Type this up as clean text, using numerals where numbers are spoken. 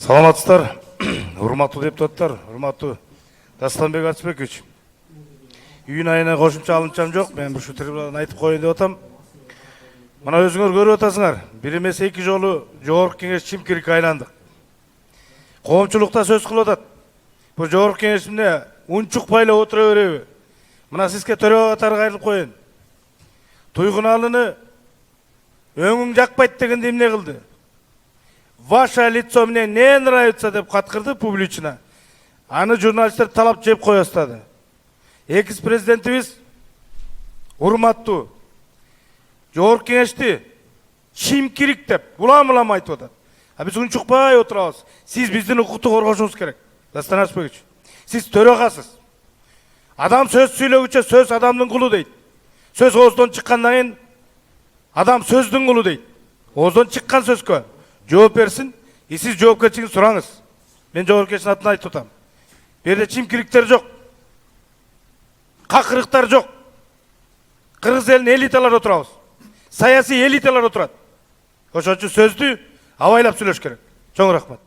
Саламатсыздар, урматтуу депутаттар, урматтуу Дастанбек Атышбекович. Үйүн айына кошумча алынчам жок, мен ушу трибунадан айтып коеюн деп атам. Мына өзүңөр көрүп атасыңар, бир эмес эки жолу жогорку кеңеш чимкирикке айландык. Коомчулукта сөз кылып атат. Бул жогорку кеңеш эмне унчукпайлы отура береби? Мына сизге төрөгө катары кайрылып коеюн. Туйгуналыны өңүң жакпайт дегенде эмне кылды? Ваше лицо мне не нравится деп каткырды публично. Аны журналисттер талап жеп кое баштады. Экс-президентибиз урматтуу жогорку кеңешти чимкирик деп улам айтып атат. А биз унчукпай отурабыз. Сиз биздин укукту коргошуңуз керек. Дастан Ашпекович, сиз төрөгасыз. Адам сөз сүйлөгүчө сөз адамдын кулу дейт. Сөз ооздон чыккандан кийин адам сөздүн кулу дейт. Ооздон чыккан сөзгө жооп берсин, сиз жоопкерчилигин сураңыз. Мен жогорку кеңештин атынан айтып атам. Бу жерде чимкириктер жок. Какырыктар жок. Кыргыз элинин элиталары отурабыз. Саясий элиталар отурат. Ошон үчүн сөздү абайлап сүйлөш керек. Чоң рахмат.